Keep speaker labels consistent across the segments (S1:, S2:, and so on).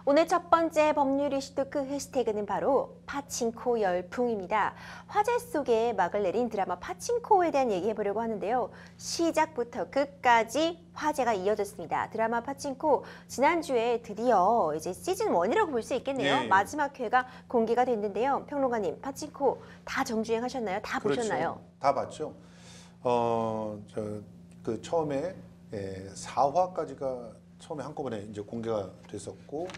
S1: 오늘 첫 번째 법률 이슈 토크 해시태그는 바로 파친코 열풍입니다. 화제 속에 막을 내린 드라마 파친코에 대한 얘기해보려고 하는데요. 시작부터 끝까지 화제가 이어졌습니다. 드라마 파친코 지난주에 드디어 이제 시즌 1이라고 볼 수 있겠네요.
S2: 예.
S1: 마지막 회가 공개가 됐는데요. 평론가님, 파친코 다 정주행하셨나요? 다 보셨나요?
S2: 그렇죠. 다 봤죠. 처음에 4화까지가 처음에 한꺼번에 이제 공개가 됐었고,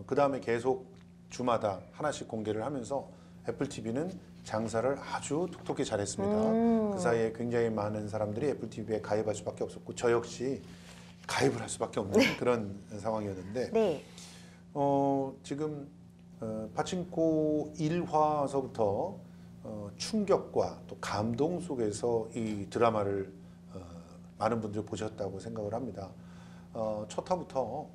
S2: 그 다음에 계속 주마다 하나씩 공개를 하면서 애플 TV는 장사를 아주 톡톡히 잘했습니다. 그 사이에 굉장히 많은 사람들이 애플 TV에 가입할 수밖에 없었고, 저 역시 가입을 할 수밖에 없는 그런 상황이었는데,
S1: 네.
S2: 지금 파친코 1화서부터 충격과 또 감동 속에서 이 드라마를 많은 분들이 보셨다고 생각을 합니다. 첫 화부터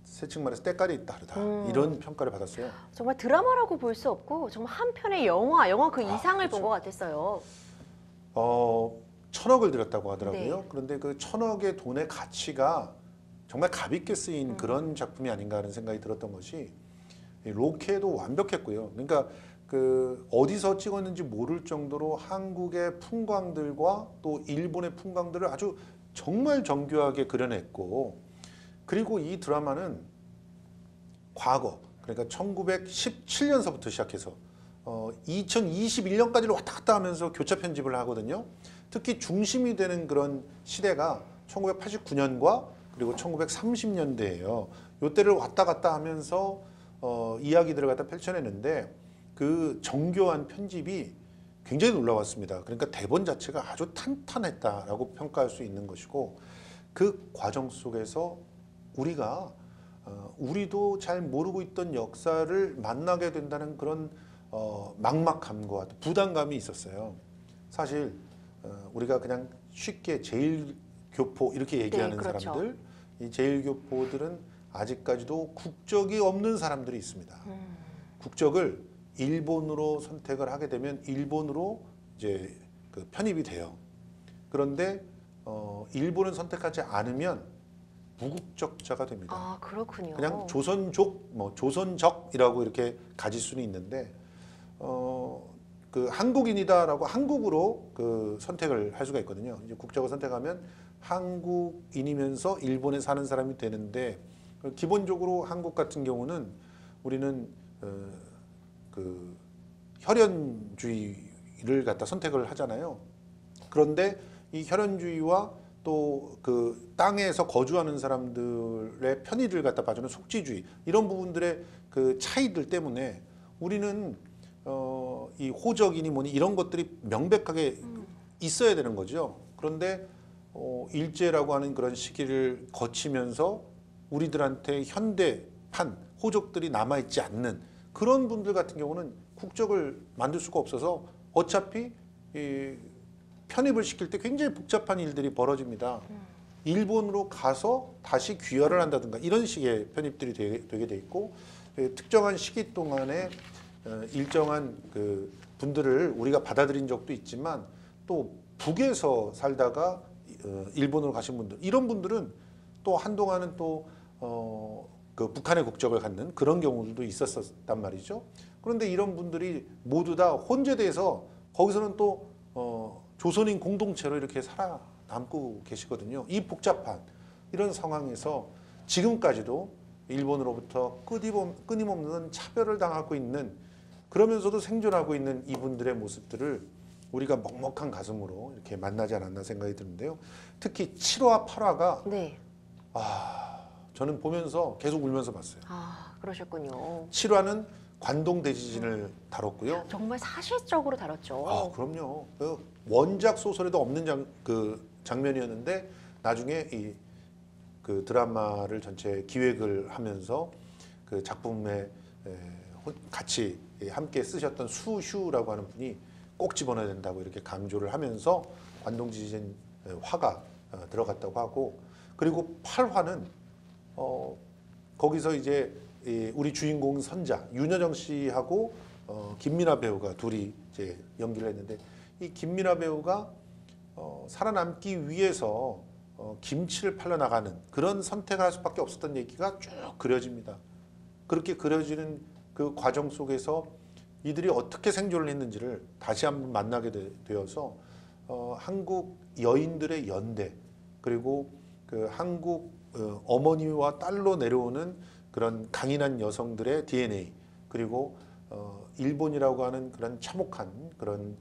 S2: 세칭 말해서 때깔이 다르다 이런 평가를 받았어요.
S1: 정말 드라마라고 볼 수 없고 정말 한 편의 영화 그 이상을
S2: 그렇죠.
S1: 본 것 같았어요.
S2: 1,000억을 들였다고 하더라고요.
S1: 네.
S2: 그런데 그 1,000억의 돈의 가치가 정말 값있게 쓰인 그런 작품이 아닌가 하는 생각이 들었던 것이, 이 로케도 완벽했고요. 그러니까 그 어디서 찍었는지 모를 정도로 한국의 풍광들과 또 일본의 풍광들을 아주 정말 정교하게 그려냈고, 그리고 이 드라마는 과거, 그러니까 1917년서부터 시작해서 2021년까지를 왔다 갔다 하면서 교차 편집을 하거든요. 특히 중심이 되는 그런 시대가 1989년과 그리고 1930년대예요. 이때를 왔다 갔다 하면서 이야기들을 갖다 펼쳐내는데, 그 정교한 편집이 굉장히 놀라웠습니다. 그러니까 대본 자체가 아주 탄탄했다라고 평가할 수 있는 것이고, 그 과정 속에서 우리도 잘 모르고 있던 역사를 만나게 된다는 그런 막막함과 부담감이 있었어요. 사실 우리가 그냥 쉽게 제일교포 이렇게 얘기하는
S1: 네, 그렇죠.
S2: 사람들, 이 제일교포들은 아직까지도 국적이 없는 사람들이 있습니다. 국적을 일본으로 선택을 하게 되면 일본으로 이제 그 편입이 돼요. 그런데 일본을 선택하지 않으면 무국적자가 됩니다.
S1: 아, 그렇군요.
S2: 그냥 조선족, 조선적이라고 이렇게 가질 수는 있는데, 그 한국인이다라고 한국으로 그 선택을 할 수가 있거든요. 이제 국적을 선택하면 한국인이면서 일본에 사는 사람이 되는데, 기본적으로 한국 같은 경우는 우리는 그 혈연주의를 갖다 선택을 하잖아요. 그런데 이 혈연주의와 또 그 땅에서 거주하는 사람들의 편의를 갖다 봐주는 속지주의, 이런 부분들의 그 차이들 때문에 우리는 이 호적이니 뭐니 이런 것들이 명백하게 있어야 되는 거죠. 그런데 일제라고 하는 그런 시기를 거치면서 우리들한테 현대판 호적들이 남아있지 않는 그런 분들 같은 경우는 국적을 만들 수가 없어서 어차피 이 편입을 시킬 때 굉장히 복잡한 일들이 벌어집니다. 일본으로 가서 다시 귀화를 한다든가 이런 식의 편입들이 되게 돼 있고, 특정한 시기 동안에 일정한 그 분들을 우리가 받아들인 적도 있지만, 또 북에서 살다가 일본으로 가신 분들, 이런 분들은 또 한동안은 또 그 북한의 국적을 갖는 그런 경우들도 있었단 말이죠. 그런데 이런 분들이 모두 다 혼재돼서 거기서는 또 조선인 공동체로 이렇게 살아남고 계시거든요. 이 복잡한 이런 상황에서 지금까지도 일본으로부터 끊임없는 차별을 당하고 있는, 그러면서도 생존하고 있는 이분들의 모습들을 우리가 먹먹한 가슴으로 이렇게 만나지 않았나 생각이 드는데요. 특히 7화, 8화가
S1: 네.
S2: 저는 보면서 계속 울면서 봤어요.
S1: 아, 그러셨군요.
S2: 7화는 관동 대지진을 다뤘고요.
S1: 정말 사실적으로 다뤘죠.
S2: 그럼요. 그 원작 소설에도 없는 장면이었는데, 나중에 그 드라마를 전체 기획을 하면서 그 작품에 같이 함께 쓰셨던 수휴라고 하는 분이 꼭 집어넣어야 된다고 이렇게 강조를 하면서 관동 지진 화가 들어갔다고 하고, 그리고 8화는 거기서 이제 우리 주인공 선자 윤여정 씨하고 김민아 배우가 둘이 이제 연기를 했는데, 이 김민아 배우가 살아남기 위해서 김치를 팔러 나가는 그런 선택을 할 수밖에 없었던 얘기가 쭉 그려집니다. 그렇게 그려지는 그 과정 속에서 이들이 어떻게 생존을 했는지를 다시 한번 만나게 되어서 한국 여인들의 연대 그리고 그 한국 어머니와 딸로 내려오는 그런 강인한 여성들의 DNA 그리고 일본이라고 하는 그런 참혹한 그런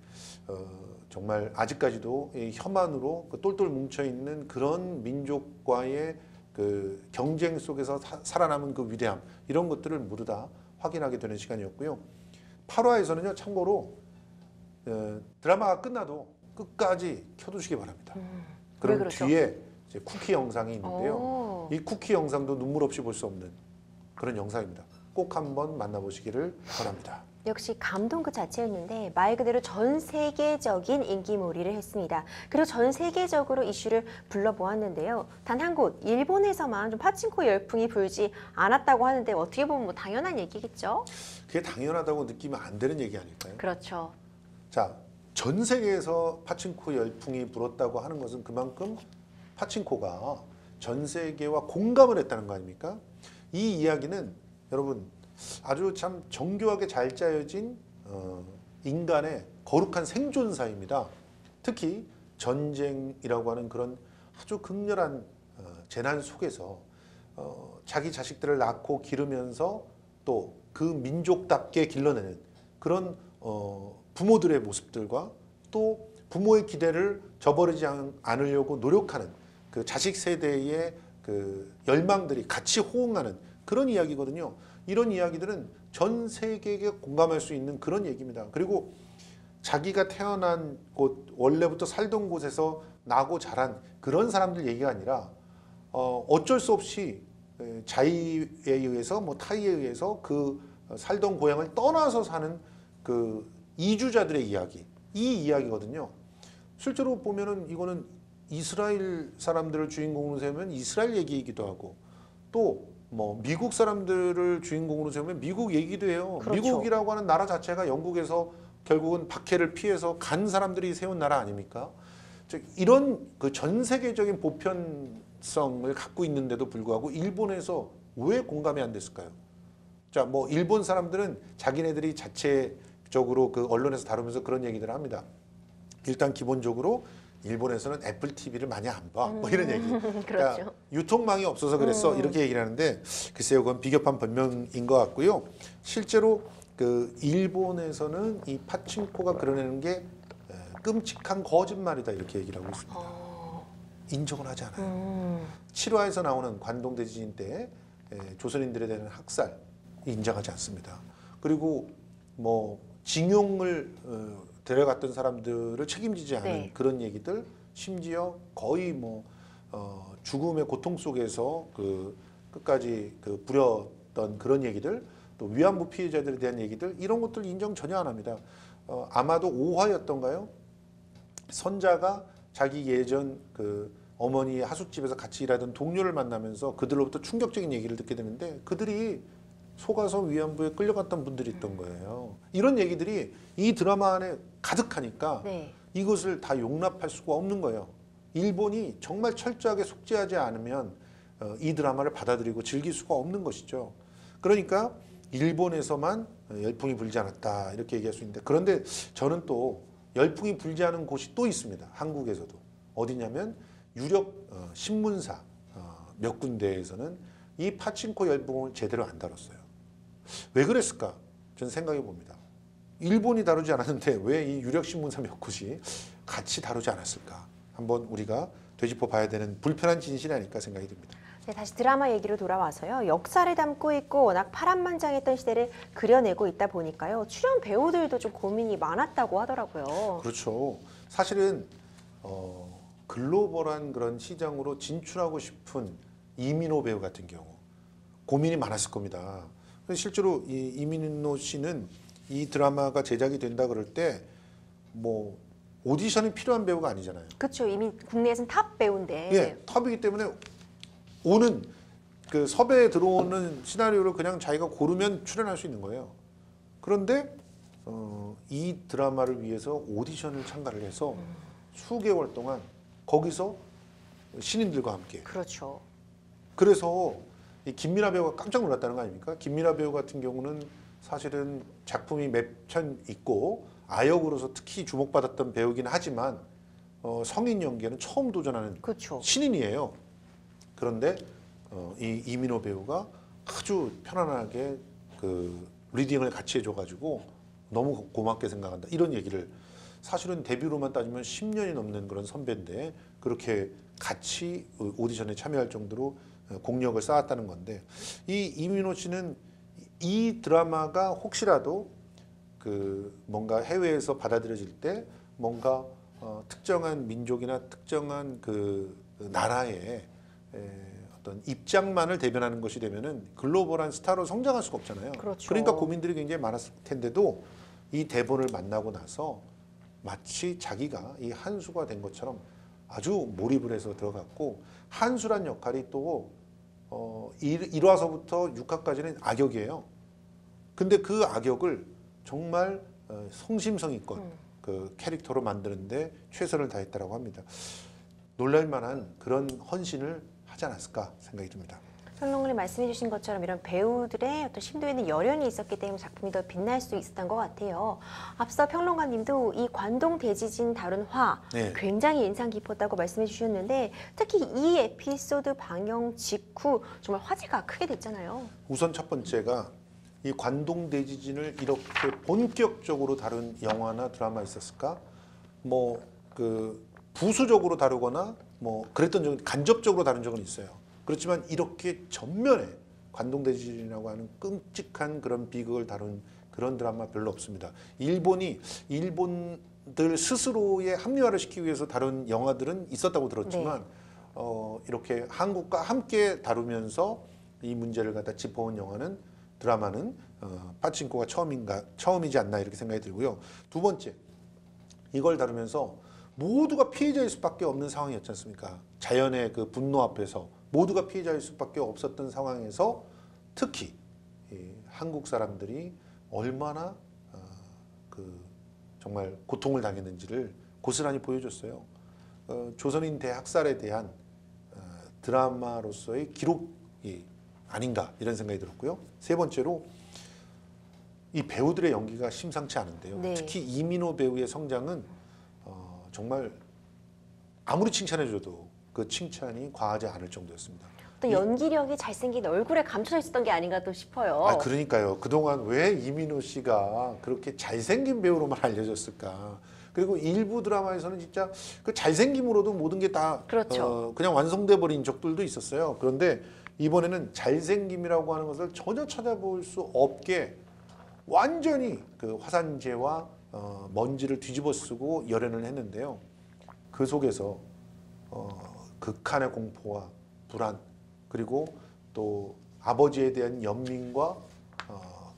S2: 정말 아직까지도 이 혐한으로 그 똘똘 뭉쳐 있는 그런 민족과의 그 경쟁 속에서 살아남은 그 위대함 이런 것들을 모두 다 확인하게 되는 시간이었고요. 8화에서는요 참고로 드라마가 끝나도 끝까지 켜두시기 바랍니다.
S1: 왜
S2: 그럼
S1: 그러죠?
S2: 뒤에 이제 쿠키 영상이 있는데요.
S1: 오.
S2: 이 쿠키 영상도 눈물 없이 볼 수 없는 그런 영상입니다. 꼭 한번 만나보시기를 바랍니다.
S1: 역시 감동 그 자체였는데 말 그대로 전 세계적인 인기몰이를 했습니다. 그리고 전 세계적으로 이슈를 불러보았는데요. 단 한 곳, 일본에서만 좀 파친코 열풍이 불지 않았다고 하는데 어떻게 보면 뭐 당연한 얘기겠죠?
S2: 그게 당연하다고 느끼면 안 되는 얘기 아닐까요?
S1: 그렇죠.
S2: 자, 전 세계에서 파친코 열풍이 불었다고 하는 것은 그만큼 파친코가 전 세계와 공감을 했다는 거 아닙니까? 이 이야기는 여러분 아주 참 정교하게 잘 짜여진 인간의 거룩한 생존사입니다. 특히 전쟁이라고 하는 그런 아주 극렬한 재난 속에서 자기 자식들을 낳고 기르면서 또 그 민족답게 길러내는 그런 부모들의 모습들과 또 부모의 기대를 저버리지 않으려고 노력하는 그 자식 세대의 그 열망들이 같이 호응하는 그런 이야기거든요. 이런 이야기들은 전 세계에 공감할 수 있는 그런 얘기입니다. 그리고 자기가 태어난 곳, 원래부터 살던 곳에서 나고 자란 그런 사람들 얘기가 아니라 어쩔 수 없이 자의에 의해서 뭐 타의에 의해서 그 살던 고향을 떠나서 사는 그 이주자들의 이야기, 이 이야기거든요. 실제로 보면은 이거는 이스라엘 사람들을 주인공으로 세우면 이스라엘 얘기이기도 하고 또 뭐 미국 사람들을 주인공으로 세우면 미국 얘기도 해요.
S1: 그렇죠.
S2: 미국이라고 하는 나라 자체가 영국에서 결국은 박해를 피해서 간 사람들이 세운 나라 아닙니까? 즉 이런 그 전 세계적인 보편성을 갖고 있는데도 불구하고 일본에서 왜 공감이 안 됐을까요? 자, 뭐 일본 사람들은 자기네들이 자체적으로 그 언론에서 다루면서 그런 얘기들을 합니다. 일단 기본적으로 일본에서는 애플 TV를 많이 안 봐. 뭐 이런 얘기.
S1: 그렇죠.
S2: 그러니까 유통망이 없어서 그랬어. 이렇게 얘기를 하는데 글쎄요, 그건 비겁한 변명인 것 같고요. 실제로 그 일본에서는 이 파친코가 그려내는 게 끔찍한 거짓말이다 이렇게 얘기를 하고 있습니다. 인정을 하지 않아요. 7화에서 나오는 관동 대지진 때 조선인들에 대한 학살 인정하지 않습니다. 그리고 뭐 징용을 데려갔던 사람들을 책임지지 않은
S1: 네.
S2: 그런 얘기들, 심지어 거의 뭐 죽음의 고통 속에서 그 끝까지 그 부렸던 그런 얘기들, 또 위안부 피해자들에 대한 얘기들 이런 것들 인정 전혀 안 합니다. 아마도 5화였던가요? 선자가 자기 예전 그 어머니의 하숙집에서 같이 일하던 동료를 만나면서 그들로부터 충격적인 얘기를 듣게 되는데 그들이 속아서 위안부에 끌려갔던 분들이 있던 거예요. 이런 얘기들이 이 드라마 안에 가득하니까
S1: 네.
S2: 이것을 다 용납할 수가 없는 거예요. 일본이 정말 철저하게 속죄하지 않으면 이 드라마를 받아들이고 즐길 수가 없는 것이죠. 그러니까 일본에서만 열풍이 불지 않았다 이렇게 얘기할 수 있는데 그런데 저는 또 열풍이 불지 않은 곳이 또 있습니다. 한국에서도. 어디냐면 유력 신문사 몇 군데에서는 이 파친코 열풍을 제대로 안 다뤘어요. 왜 그랬을까? 저는 생각해 봅니다. 일본이 다루지 않았는데 왜 이 유력 신문사 몇 곳이 같이 다루지 않았을까? 한번 우리가 되짚어 봐야 되는 불편한 진실이 아닐까 생각이 듭니다.
S1: 네, 다시 드라마 얘기로 돌아와서요. 역사를 담고 있고 워낙 파란만장했던 시대를 그려내고 있다 보니까요. 출연 배우들도 좀 고민이 많았다고 하더라고요.
S2: 그렇죠. 사실은 글로벌한 그런 시장으로 진출하고 싶은 이민호 배우 같은 경우 고민이 많았을 겁니다. 실제로 이 이민호 씨는 이 드라마가 제작이 된다 그럴 때 뭐 오디션이 필요한 배우가 아니잖아요.
S1: 그렇죠. 이미 국내에서는 탑 배우인데.
S2: 예, 탑이기 때문에 오는 그 섭외에 들어오는 시나리오를 그냥 자기가 고르면 출연할 수 있는 거예요. 그런데 이 드라마를 위해서 오디션을 참가를 해서 수개월 동안 거기서 신인들과 함께.
S1: 그렇죠.
S2: 그래서 이 김민아 배우가 깜짝 놀랐다는 거 아닙니까? 김민아 배우 같은 경우는 사실은 작품이 몇 편 있고 아역으로서 특히 주목받았던 배우긴 하지만 성인 연기에는 처음 도전하는
S1: 그렇죠.
S2: 신인이에요. 그런데 이 이민호 배우가 아주 편안하게 그 리딩을 같이 해줘가지고 너무 고맙게 생각한다 이런 얘기를 사실은 데뷔로만 따지면 10년이 넘는 그런 선배인데 그렇게 같이 오디션에 참여할 정도로 공력을 쌓았다는 건데 이 이민호 씨는 이 드라마가 혹시라도 그 뭔가 해외에서 받아들여질 때 뭔가 특정한 민족이나 특정한 그 나라의 어떤 입장만을 대변하는 것이 되면은 글로벌한 스타로 성장할 수가 없잖아요.
S1: 그렇죠.
S2: 그러니까 고민들이 굉장히 많았을 텐데도 이 대본을 만나고 나서 마치 자기가 이 한수가 된 것처럼 아주 몰입을 해서 들어갔고 한수란 역할이 또 1화서부터 6화까지는 악역이에요. 근데 그 악역을 정말 성심성의껏 그 캐릭터로 만드는데 최선을 다했다라고 합니다. 놀랄만한 그런 헌신을 하지 않았을까 생각이 듭니다.
S1: 평론가님 말씀해 주신 것처럼 이런 배우들의 어떤 심도에는 열연이 있었기 때문에 작품이 더 빛날 수 있었던 것 같아요. 앞서 평론가님도 이 관동 대지진 다룬 화
S2: 네.
S1: 굉장히 인상 깊었다고 말씀해 주셨는데 특히 이 에피소드 방영 직후 정말 화제가 크게 됐잖아요.
S2: 우선 첫 번째가 이 관동 대지진을 이렇게 본격적으로 다룬 영화나 드라마 있었을까? 뭐 그 부수적으로 다루거나 뭐 그랬던 적은 간접적으로 다룬 적은 있어요. 그렇지만 이렇게 전면에 관동 대지진이라고 하는 끔찍한 그런 비극을 다룬 그런 드라마 별로 없습니다. 일본들 스스로의 합리화를 시키기 위해서 다룬 영화들은 있었다고 들었지만 이렇게 한국과 함께 다루면서 이 문제를 갖다 짚어온 영화는 드라마는 파친코가 처음이지 않나 이렇게 생각이 들고요. 두 번째, 이걸 다루면서 모두가 피해자일 수밖에 없는 상황이었지 않습니까? 자연의 그 분노 앞에서 모두가 피해자일 수밖에 없었던 상황에서 특히 한국 사람들이 얼마나 그 정말 고통을 당했는지를 고스란히 보여줬어요. 조선인 대학살에 대한 드라마로서의 기록이 아닌가 이런 생각이 들었고요. 세 번째로 이 배우들의 연기가 심상치 않은데요.
S1: 네.
S2: 특히 이민호 배우의 성장은 정말 아무리 칭찬해줘도 그 칭찬이 과하지 않을 정도였습니다.
S1: 또 연기력이 잘생긴 얼굴에 감춰져 있었던 게 아닌가 또 싶어요.
S2: 아, 그러니까요. 그동안 왜 이민호 씨가 그렇게 잘생긴 배우로만 알려졌을까? 그리고 일부 드라마에서는 진짜 그 잘생김으로도 모든 게 다
S1: 그렇죠.
S2: 그냥 완성돼 버린 적들도 있었어요. 그런데 이번에는 잘생김이라고 하는 것을 전혀 찾아볼 수 없게 완전히 그 화산재와 먼지를 뒤집어 쓰고 열연을 했는데요. 그 속에서 극한의 공포와 불안 그리고 또 아버지에 대한 연민과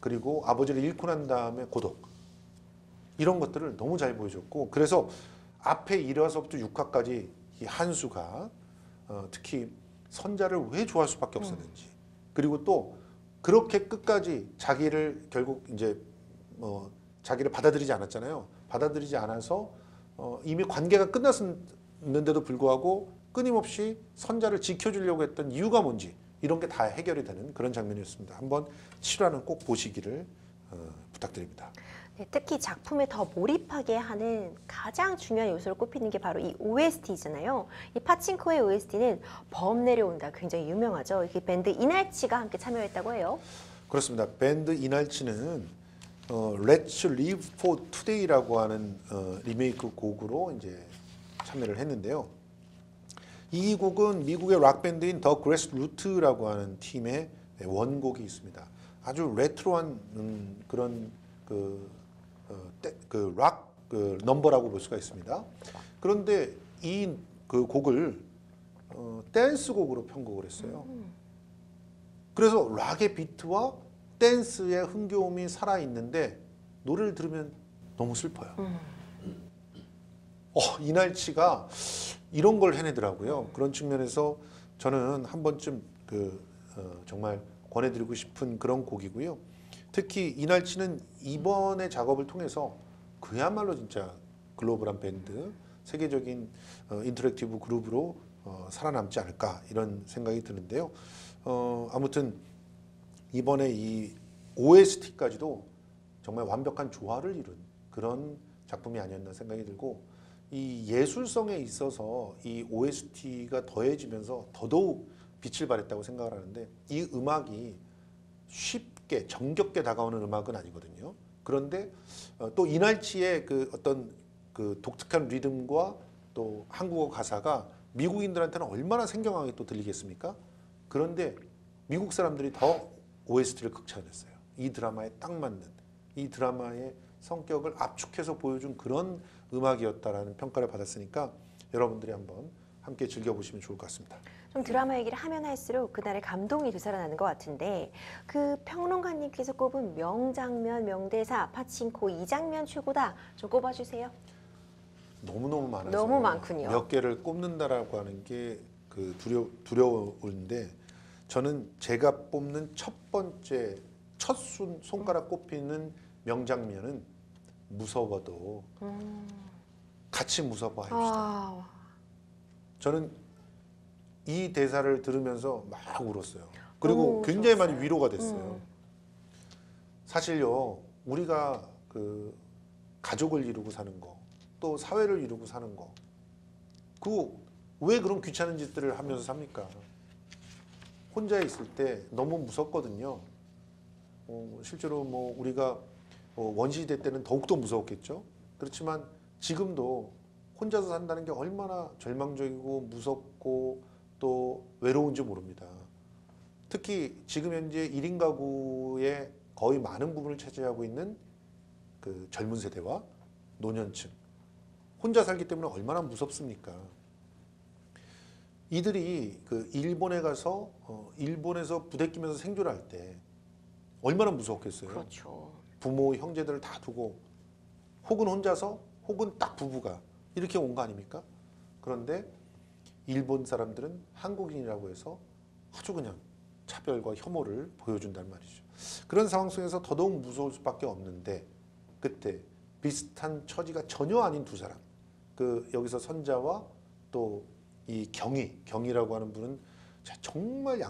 S2: 그리고 아버지를 잃고 난 다음에 고독 이런 것들을 너무 잘 보여줬고 그래서 앞에 1화서부터 6화까지 이 한수가 특히 선자를 왜 좋아할 수밖에 없었는지 그리고 또 그렇게 끝까지 자기를 결국 이제 자기를 받아들이지 않았잖아요. 받아들이지 않아서 이미 관계가 끝났는데도 불구하고 끊임없이 선자를 지켜주려고 했던 이유가 뭔지 이런 게 다 해결이 되는 그런 장면이었습니다. 한번 7화는 꼭 보시기를 부탁드립니다.
S1: 네, 특히 작품에 더 몰입하게 하는 가장 중요한 요소를 꼽히는 게 바로 이 OST잖아요. 이 파친코의 OST는 범 내려온다 굉장히 유명하죠. 이게 밴드 이날치가 함께 참여했다고 해요.
S2: 그렇습니다. 밴드 이날치는 Let's Live for Today라고 하는 리메이크 곡으로 이제 참여를 했는데요. 이 곡은 미국의 락 밴드인 더 그래스 루트라고 하는 팀의 원곡이 있습니다. 아주 레트로한 그런 락 넘버라고 볼 수가 있습니다. 그런데 이 그 곡을 댄스 곡으로 편곡을 했어요. 그래서 락의 비트와 댄스의 흥겨움이 살아 있는데 노래를 들으면 너무 슬퍼요. 이날치가 이런 걸 해내더라고요. 그런 측면에서 저는 한 번쯤 정말 권해드리고 싶은 그런 곡이고요. 특히 이날치는 이번의 작업을 통해서 그야말로 진짜 글로벌한 밴드, 세계적인 인터랙티브 그룹으로 살아남지 않을까 이런 생각이 드는데요. 아무튼 이번에 이 OST까지도 정말 완벽한 조화를 이룬 그런 작품이 아니었나 생각이 들고 이 예술성에 있어서 이 OST가 더해지면서 더더욱 빛을 발했다고 생각을 하는데 이 음악이 쉽게 정겹게 다가오는 음악은 아니거든요. 그런데 또 이날치의 그 어떤 그 독특한 리듬과 또 한국어 가사가 미국인들한테는 얼마나 생경하게 또 들리겠습니까? 그런데 미국 사람들이 더 OST를 극찬했어요. 이 드라마에 딱 맞는 이 드라마의 성격을 압축해서 보여준 그런 음악이었다라는 평가를 받았으니까 여러분들이 한번 함께 즐겨보시면 좋을 것 같습니다.
S1: 좀 드라마 얘기를 하면 할수록 그날의 감동이 되살아나는 것 같은데 그 평론가님께서 꼽은 명장면, 명대사, 파친코 이 장면 최고다. 좀 꼽아주세요.
S2: 너무너무 많아서
S1: 너무 많군요.
S2: 몇 개를 꼽는다라고 하는 게 그 두려운데 저는 제가 뽑는 첫 번째 첫 손가락 꼽히는 명장면은 무서워도 같이 무서워해 줍시다.
S1: 아,
S2: 저는 이 대사를 들으면서 막 울었어요. 그리고
S1: 너무
S2: 굉장히
S1: 좋았어요.
S2: 많이 위로가 됐어요. 사실요, 우리가 그 가족을 이루고 사는 거, 또 사회를 이루고 사는 거, 그 왜 그런 귀찮은 짓들을 하면서 삽니까? 혼자 있을 때 너무 무섭거든요. 실제로 뭐 우리가 원시시대 때는 더욱더 무서웠겠죠. 그렇지만 지금도 혼자서 산다는 게 얼마나 절망적이고 무섭고 또 외로운지 모릅니다. 특히 지금 현재 1인 가구의 거의 많은 부분을 차지하고 있는 그 젊은 세대와 노년층, 혼자 살기 때문에 얼마나 무섭습니까? 이들이 그 일본에 가서 일본에서 부대끼면서 생존할 때 얼마나 무서웠겠어요.
S1: 그렇죠.
S2: 부모, 형제들을 다 두고 혹은 혼자서 혹은 딱 부부가 이렇게 온 거 아닙니까? 그런데 일본 사람들은 한국인이라고 해서 아주 그냥 차별과 혐오를 보여준단 말이죠. 그런 상황 속에서 더더욱 무서울 수밖에 없는데 그때 비슷한 처지가 전혀 아닌 두 사람, 그 여기서 선자와 또 이 경이라고 하는 분은 정말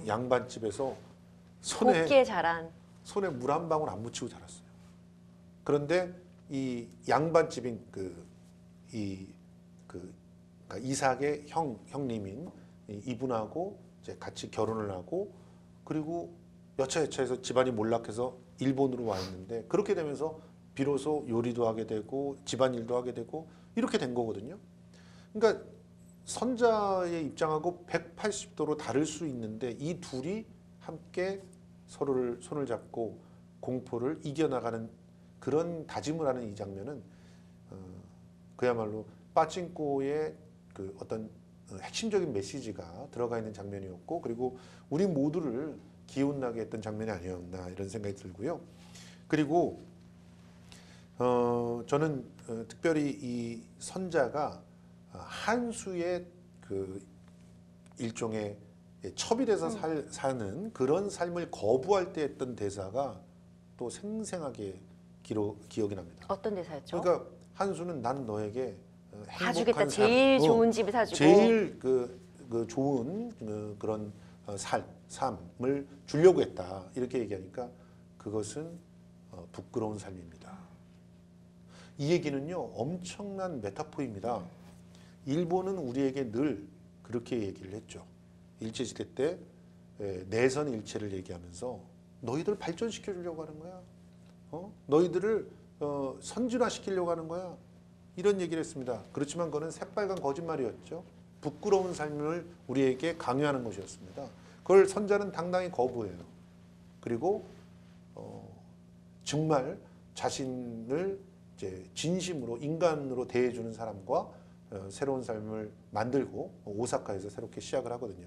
S2: 양반집에서
S1: 곱게 자란.
S2: 손에 물 한 방울 안 묻히고 자랐어요. 그런데 이 양반집인 그러니까 이삭의 형님인 이분하고 이제 같이 결혼을 하고 그리고 여차여차해서 집안이 몰락해서 일본으로 와 있는데 그렇게 되면서 비로소 요리도 하게 되고 집안일도 하게 되고 이렇게 된 거거든요. 그러니까 선자의 입장하고 180도로 다를 수 있는데 이 둘이 함께 서로를 손을 잡고 공포를 이겨나가는 그런 다짐을 하는 이 장면은 그야말로 빠찡코의 그 어떤 핵심적인 메시지가 들어가 있는 장면이었고 그리고 우리 모두를 기운나게 했던 장면이 아니었나 이런 생각이 들고요. 그리고 저는 특별히 이 선자가 한수의 그 일종의 첩이 돼서 사는 그런 삶을 거부할 때 했던 대사가 또 생생하게 기억이 납니다.
S1: 어떤 대사였죠?
S2: 그러니까 한수는 난 너에게
S1: 사주겠다.
S2: 행복한
S1: 제일 좋은 집을 사주고.
S2: 제일 그 좋은 그런 삶을 주려고 했다. 이렇게 얘기하니까 그것은 부끄러운 삶입니다. 이 얘기는요 엄청난 메타포입니다. 일본은 우리에게 늘 그렇게 얘기를 했죠. 일제시대 때 내선 일체를 얘기하면서 너희들 발전시켜 주려고 하는 거야. 너희들을 선진화시키려고 하는 거야. 이런 얘기를 했습니다. 그렇지만 그거는 새빨간 거짓말이었죠. 부끄러운 삶을 우리에게 강요하는 것이었습니다. 그걸 선자는 당당히 거부해요. 그리고 정말 자신을 이제 진심으로 인간으로 대해주는 사람과 새로운 삶을 만들고 오사카에서 새롭게 시작을 하거든요.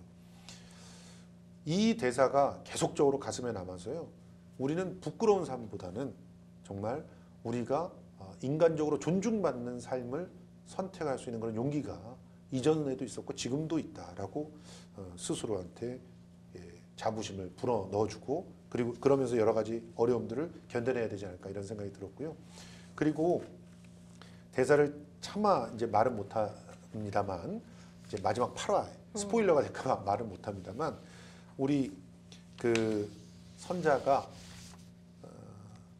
S2: 이 대사가 계속적으로 가슴에 남아서요. 우리는 부끄러운 삶보다는 정말 우리가 인간적으로 존중받는 삶을 선택할 수 있는 그런 용기가 이전에도 있었고 지금도 있다라고 스스로한테 자부심을 불어 넣어주고 그리고 그러면서 여러 가지 어려움들을 견뎌내야 되지 않을까 이런 생각이 들었고요. 그리고 대사를 차마 이제 말은 못합니다만 이제 마지막 8화 스포일러가 될까 봐 말을 못합니다만 우리 그 선자가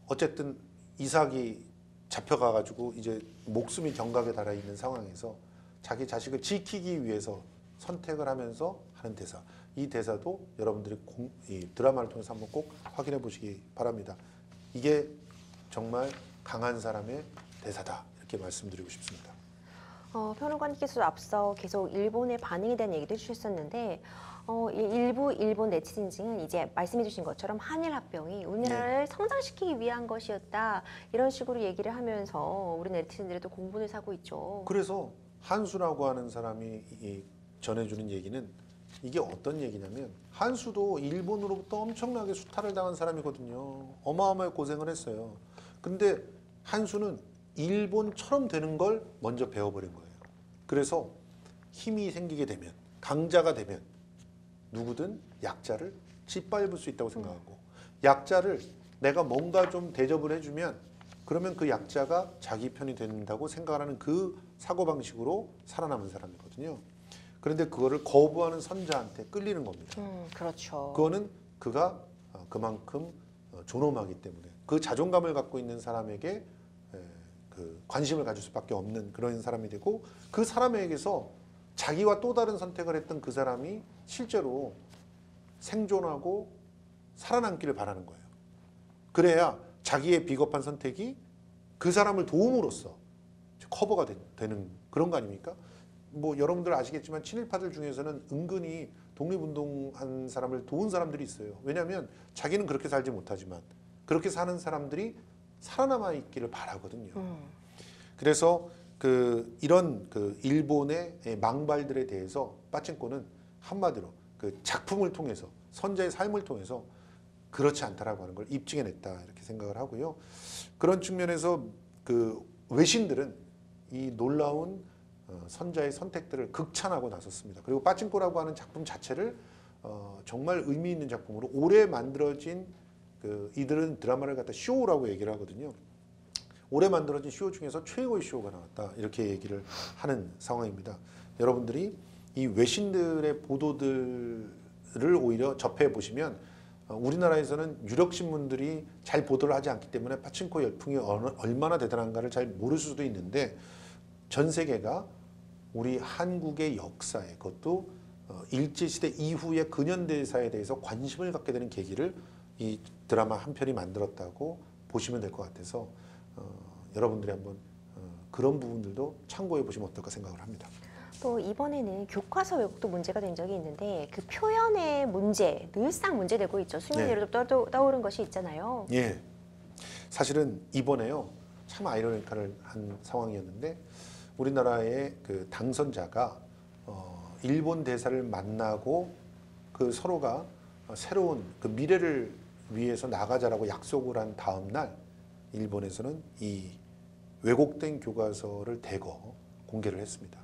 S2: 어쨌든 이삭이 잡혀가가지고 이제 목숨이 경각에 달아 있는 상황에서 자기 자식을 지키기 위해서 선택을 하면서 하는 대사. 이 대사도 여러분들이 이 드라마를 통해서 한번 꼭 확인해 보시기 바랍니다. 이게 정말 강한 사람의 대사다 이렇게 말씀드리고 싶습니다.
S1: 평론가님께서 앞서 계속 일본의 반응에 대한 얘기도 해주셨었는데 일부 일본 네티즌은 이제 말씀해주신 것처럼 한일 합병이 우리나라를 성장시키기 위한 것이었다 이런 식으로 얘기를 하면서 우리 네티즌들이 또 공분을 사고 있죠.
S2: 그래서 한수라고 하는 사람이 전해주는 얘기는 이게 어떤 얘기냐면 한수도 일본으로부터 엄청나게 수탈을 당한 사람이거든요. 어마어마하게 고생을 했어요. 근데 한수는 일본처럼 되는 걸 먼저 배워버린 거예요. 그래서 힘이 생기게 되면 강자가 되면 누구든 약자를 짓밟을 수 있다고 생각하고 약자를 내가 뭔가 좀 대접을 해주면 그러면 그 약자가 자기 편이 된다고 생각하는 그 사고방식으로 살아남은 사람이거든요. 그런데 그거를 거부하는 선자한테 끌리는 겁니다.
S1: 그렇죠.
S2: 그거는 그가 그만큼 존엄하기 때문에 그 자존감을 갖고 있는 사람에게 그 관심을 가질 수밖에 없는 그런 사람이 되고 그 사람에게서 자기와 또 다른 선택을 했던 그 사람이 실제로 생존하고 살아남기를 바라는 거예요. 그래야 자기의 비겁한 선택이 그 사람을 도움으로써 커버가 되는 그런 거 아닙니까? 뭐 여러분들 아시겠지만 친일파들 중에서는 은근히 독립운동한 사람을 도운 사람들이 있어요. 왜냐하면 자기는 그렇게 살지 못하지만 그렇게 사는 사람들이 살아남아 있기를 바라거든요. 그래서 이런 일본의 망발들에 대해서 빠친코는 한마디로 그 작품을 통해서 선자의 삶을 통해서 그렇지 않다라고 하는 걸 입증해냈다 이렇게 생각을 하고요. 그런 측면에서 그 외신들은 이 놀라운 선자의 선택들을 극찬하고 나섰습니다. 그리고 빠친코라고 하는 작품 자체를 정말 의미 있는 작품으로 올해 만들어진 이들은 드라마를 갖다 쇼라고 얘기를 하거든요. 올해 만들어진 쇼 중에서 최고의 쇼가 나왔다 이렇게 얘기를 하는 상황입니다. 여러분들이 이 외신들의 보도들을 오히려 접해 보시면 우리나라에서는 유력 신문들이 잘 보도를 하지 않기 때문에 파친코 열풍이 얼마나 대단한가를 잘 모를 수도 있는데 전 세계가 우리 한국의 역사에 그것도 일제시대 이후의 근현대사에 대해서 관심을 갖게 되는 계기를 이 드라마 한 편이 만들었다고 보시면 될 것 같아서 여러분들이 한번 그런 부분들도 참고해 보시면 어떨까 생각을 합니다.
S1: 또 이번에는 교과서 왜곡도 문제가 된 적이 있는데 그 표현의 문제 늘상 문제되고 있죠. 수면 위로 떠오른 것이 있잖아요.
S2: 예, 사실은 이번에요 참 아이러니컬한 상황이었는데 우리나라의 그 당선자가 일본 대사를 만나고 그 서로가 새로운 그 미래를 위해서 나가자라고 약속을 한 다음 날 일본에서는 이 왜곡된 교과서를 대거 공개를 했습니다.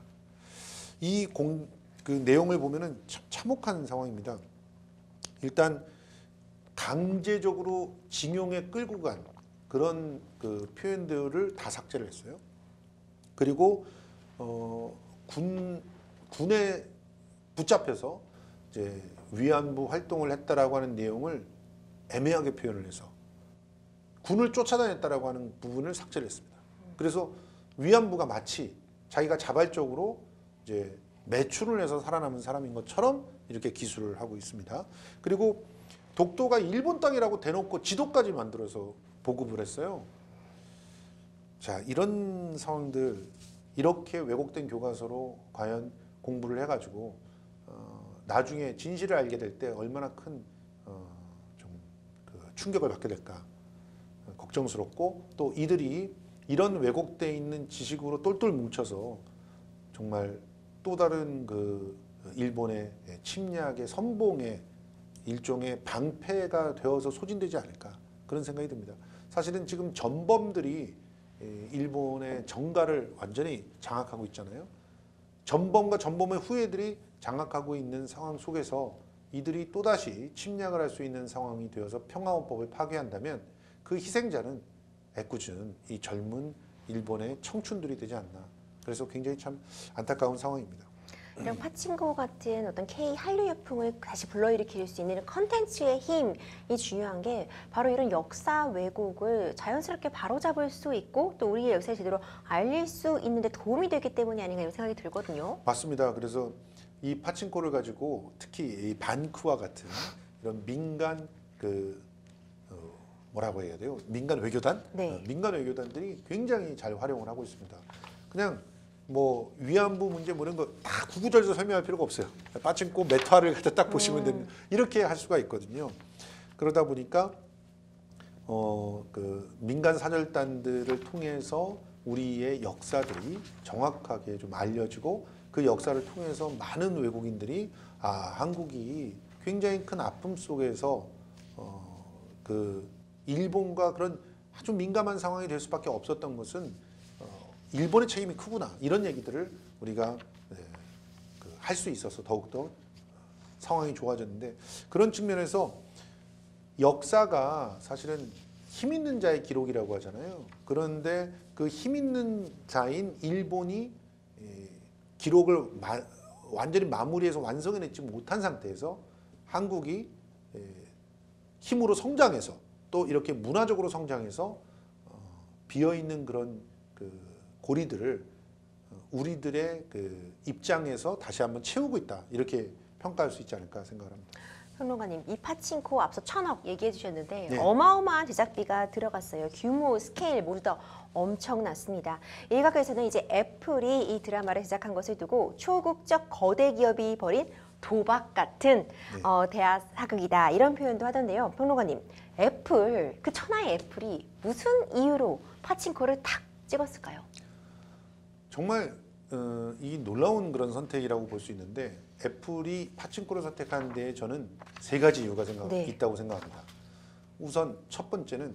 S2: 그 내용을 보면은 참 참혹한 상황입니다. 일단 강제적으로 징용에 끌고 간 그런 그 표현들을 다 삭제를 했어요. 그리고 군에 붙잡혀서 이제 위안부 활동을 했다라고 하는 내용을 애매하게 표현을 해서 군을 쫓아다녔다라고 하는 부분을 삭제를 했습니다. 그래서 위안부가 마치 자기가 자발적으로 이제 매출을 해서 살아남은 사람인 것처럼 이렇게 기술을 하고 있습니다. 그리고 독도가 일본 땅이라고 대놓고 지도까지 만들어서 보급을 했어요. 자, 이런 상황들 이렇게 왜곡된 교과서로 과연 공부를 해가지고 나중에 진실을 알게 될 때 얼마나 큰 충격을 받게 될까 걱정스럽고 또 이들이 이런 왜곡되어 있는 지식으로 똘똘 뭉쳐서 정말 또 다른 그 일본의 침략의 선봉의 일종의 방패가 되어서 소진되지 않을까 그런 생각이 듭니다. 사실은 지금 전범들이 일본의 정가를 완전히 장악하고 있잖아요. 전범과 전범의 후예들이 장악하고 있는 상황 속에서 이들이 또다시 침략을 할 수 있는 상황이 되어서 평화헌법을 파괴한다면 그 희생자는 애꿎은 이 젊은 일본의 청춘들이 되지 않나. 그래서 굉장히 참 안타까운 상황입니다.
S1: 이런 파친코 같은 어떤 K 한류 열풍을 다시 불러일으킬 수 있는 컨텐츠의 힘이 중요한 게 바로 이런 역사 왜곡을 자연스럽게 바로잡을 수 있고 또 우리의 역사를 제대로 알릴 수 있는 데 도움이 되기 때문이 아닌가 이런 생각이 들거든요.
S2: 맞습니다. 그래서 이 파친코를 가지고 특히 이 반크와 같은 이런 민간 뭐라고 해야 돼요? 민간 외교단?
S1: 네.
S2: 민간 외교단들이 굉장히 잘 활용을 하고 있습니다. 그냥 뭐 위안부 문제 뭐 이런 거 다 구구절절 설명할 필요가 없어요. 파친코 메타를 갖다 딱 보시면 됩니다. 이렇게 할 수가 있거든요. 그러다 보니까 그 민간 사절단들을 통해서 우리의 역사들이 정확하게 좀 알려지고 그 역사를 통해서 많은 외국인들이 한국이 굉장히 큰 아픔 속에서 그 일본과 그런 아주 민감한 상황이 될 수밖에 없었던 것은 일본의 책임이 크구나 이런 얘기들을 우리가 할 수 있어서 더욱더 상황이 좋아졌는데 그런 측면에서 역사가 사실은 힘 있는 자의 기록이라고 하잖아요. 그런데 그 힘 있는 자인 일본이 기록을 완전히 마무리해서 완성해내지 못한 상태에서 한국이 힘으로 성장해서 또 이렇게 문화적으로 성장해서 비어있는 그런 그 고리들을 우리들의 그 입장에서 다시 한번 채우고 있다 이렇게 평가할 수 있지 않을까 생각을 합니다.
S1: 평론가님, 이 파친코 앞서 1,000억 얘기해 주셨는데
S2: 네.
S1: 어마어마한 제작비가 들어갔어요. 규모, 스케일 모두 다 엄청났습니다. 일각에서는 이제 애플이 이 드라마를 제작한 것을 두고 초국적 거대 기업이 벌인 도박 같은 대하 사극이다 이런 표현도 하던데요. 평론가님, 애플, 그 천하의 애플이 무슨 이유로 파친코를 탁 찍었을까요?
S2: 정말 이 놀라운 그런 선택이라고 볼 수 있는데 애플이 파친코를 선택한 데에 저는 3가지 이유가
S1: 네.
S2: 있다고 생각합니다. 우선 첫 번째는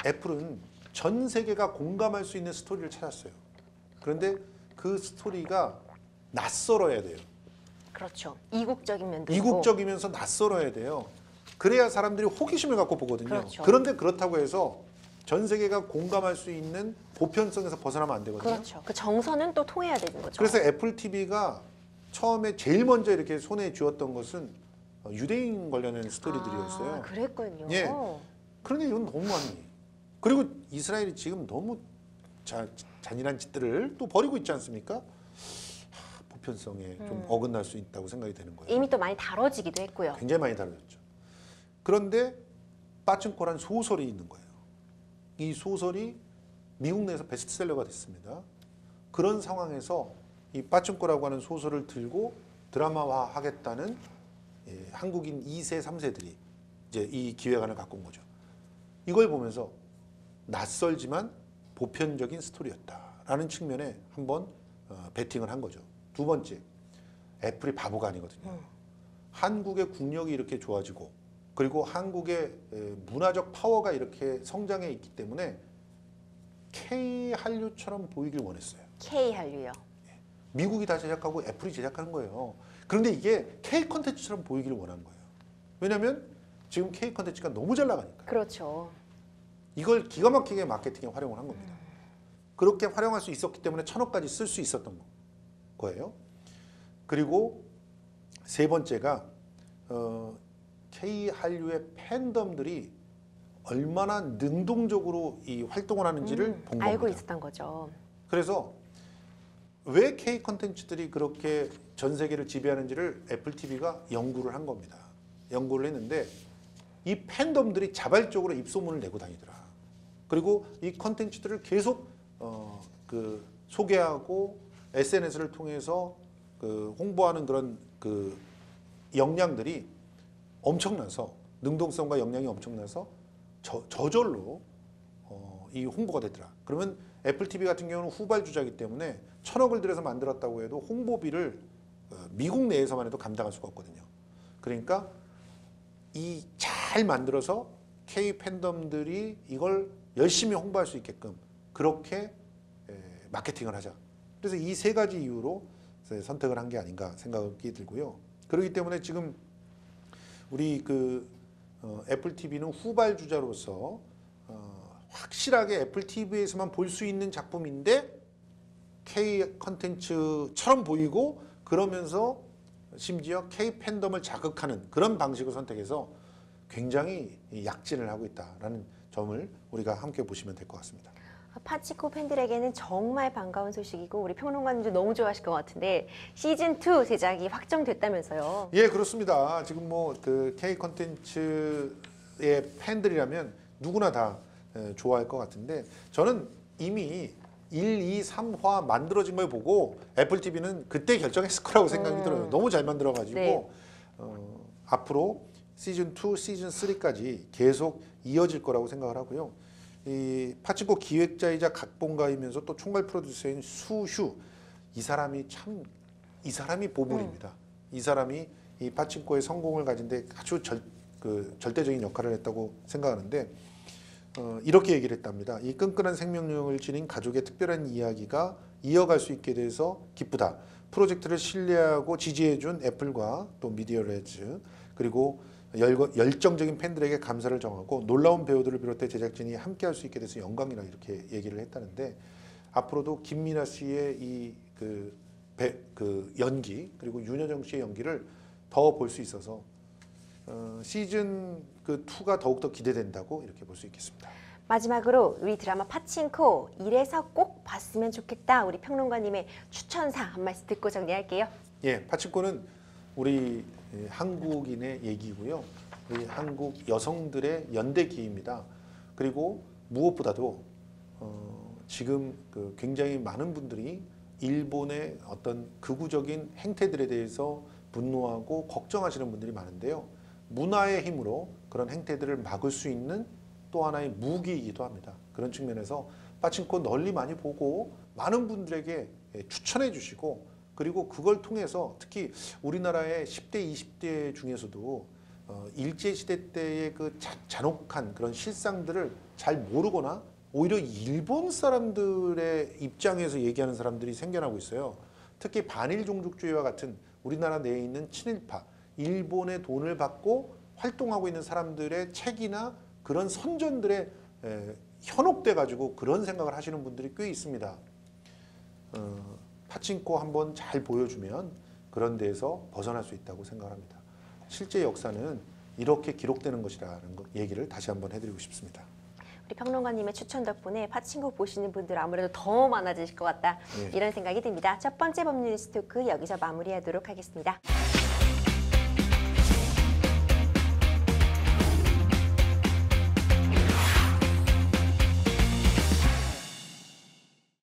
S2: 애플은 전 세계가 공감할 수 있는 스토리를 찾았어요. 그런데 그 스토리가 낯설어야 돼요.
S1: 그렇죠. 이국적인 면도 있고.
S2: 이국적이면서 낯설어야 돼요. 그래야 사람들이 호기심을 갖고 보거든요.
S1: 그렇죠.
S2: 그런데 그렇다고 해서 전 세계가 공감할 수 있는 보편성에서 벗어나면 안 되거든요.
S1: 그렇죠. 그 정서는 또 통해야 되는 거죠.
S2: 그래서 애플 TV가 처음에 제일 먼저 이렇게 손에 쥐었던 것은 유대인 관련된 스토리들이었어요.
S1: 그랬군요.
S2: 예. 그런데 이건 너무하니. 그리고 이스라엘이 지금 너무 잔인한 짓들을 또 벌이고 있지 않습니까? 보편성에 좀 어긋날 수 있다고 생각이 되는 거예요.
S1: 이미 또 많이 다뤄지기도 했고요.
S2: 굉장히 많이 다뤄졌죠. 그런데 빠친코란 소설이 있는 거예요. 이 소설이 미국 내에서 베스트셀러가 됐습니다. 그런 상황에서 이 빠친코라고 하는 소설을 들고 드라마화 하겠다는 한국인 2세, 3세들이 이제 이 기획안을 갖고 온 거죠. 이걸 보면서 낯설지만 보편적인 스토리였다라는 측면에 한번 베팅을 한 거죠. 두 번째, 애플이 바보가 아니거든요. 한국의 국력이 이렇게 좋아지고 그리고 한국의 문화적 파워가 이렇게 성장해 있기 때문에 K 한류처럼 보이길 원했어요.
S1: K 한류요.
S2: 미국이 다 제작하고 애플이 제작하는 거예요. 그런데 이게 K 컨텐츠처럼 보이기를 원한 거예요. 왜냐하면 지금 K 컨텐츠가 너무 잘 나가니까.
S1: 그렇죠.
S2: 이걸 기가 막히게 마케팅에 활용을 한 겁니다. 그렇게 활용할 수 있었기 때문에 1,000억까지 쓸 수 있었던 거예요. 그리고 세 번째가 K 한류의 팬덤들이 얼마나 능동적으로 이 활동을 하는지를 본 겁니다.
S1: 알고 있었던 거죠.
S2: 그래서 왜 K 컨텐츠들이 그렇게 전 세계를 지배하는지를 애플 TV가 연구를 한 겁니다. 연구를 했는데 이 팬덤들이 자발적으로 입소문을 내고 다니더라. 그리고 이 컨텐츠들을 계속 소개하고 SNS를 통해서 홍보하는 그런 역량들이 엄청나서 능동성과 역량이 엄청나서 저절로 이 홍보가 되더라. 그러면 애플 TV 같은 경우는 후발주자이기 때문에 1,000억을 들여서 만들었다고 해도 홍보비를 미국 내에서만 해도 감당할 수가 없거든요. 그러니까 이 잘 만들어서 K 팬덤들이 이걸 열심히 홍보할 수 있게끔 그렇게 마케팅을 하자. 그래서 이 3가지 이유로 선택을 한 게 아닌가 생각이 들고요. 그렇기 때문에 지금 우리 애플 TV는 후발주자로서 확실하게 애플 TV에서만 볼 수 있는 작품인데 K 컨텐츠처럼 보이고 그러면서 심지어 K 팬덤을 자극하는 그런 방식을 선택해서 굉장히 약진을 하고 있다라는 점을 우리가 함께 보시면 될 것 같습니다.
S1: 파친코 팬들에게는 정말 반가운 소식이고 우리 평론가님도 너무 좋아하실 것 같은데 시즌2 제작이 확정됐다면서요.
S2: 예, 그렇습니다. 지금 뭐 그 K 컨텐츠의 팬들이라면 누구나 다 좋아할 것 같은데 저는 이미 1, 2, 3화 만들어진 걸 보고 애플 TV는 그때 결정했을 거라고 생각이 들어요. 너무 잘 만들어가지고
S1: 네.
S2: 앞으로 시즌 2, 시즌 3까지 계속 이어질 거라고 생각을 하고요. 이 파친코 기획자이자 각본가이면서 또 총괄 프로듀서인 수휴 이 사람이 보물입니다. 이 사람이 이 파친코의 성공을 가진데 아주 절대적인 역할을 했다고 생각하는데 이렇게 얘기를 했답니다. 이 끈끈한 생명력을 지닌 가족의 특별한 이야기가 이어갈 수 있게 돼서 기쁘다. 프로젝트를 신뢰하고 지지해준 애플과 또 미디어레즈 그리고 열정적인 팬들에게 감사를 정하고 놀라운 배우들을 비롯해 제작진이 함께할 수 있게 돼서 영광이라 이렇게 얘기를 했다는데 앞으로도 김민아 씨의 이 연기 그리고 윤여정 씨의 연기를 더 볼 수 있어서 시즌 2가 더욱더 기대된다고 이렇게 볼 수 있겠습니다.
S1: 마지막으로 우리 드라마 파친코 이래서 꼭 봤으면 좋겠다 우리 평론가님의 추천사 한 말씀 듣고 정리할게요.
S2: 예, 파친코는 우리 한국인의 얘기고요. 우리 한국 여성들의 연대기입니다. 그리고 무엇보다도 지금 굉장히 많은 분들이 일본의 어떤 극우적인 행태들에 대해서 분노하고 걱정하시는 분들이 많은데요. 문화의 힘으로 그런 행태들을 막을 수 있는 또 하나의 무기이기도 합니다. 그런 측면에서 파친코 널리 많이 보고 많은 분들에게 추천해 주시고 그리고 그걸 통해서 특히 우리나라의 10대, 20대 중에서도 일제시대 때의 그 잔혹한 그런 실상들을 잘 모르거나 오히려 일본 사람들의 입장에서 얘기하는 사람들이 생겨나고 있어요. 특히 반일 종족주의와 같은 우리나라 내에 있는 친일파, 일본의 돈을 받고 활동하고 있는 사람들의 책이나 그런 선전들에 현혹돼 가지고 그런 생각을 하시는 분들이 꽤 있습니다. 파친코 한번 잘 보여주면 그런 데에서 벗어날 수 있다고 생각합니다. 실제 역사는 이렇게 기록되는 것이라는 얘기를 다시 한번 해드리고 싶습니다.
S1: 우리 평론가님의 추천 덕분에 파친코 보시는 분들 아무래도 더 많아지실 것 같다
S2: 네.
S1: 이런 생각이 듭니다. 첫 번째 법률 뉴스 토크 여기서 마무리하도록 하겠습니다.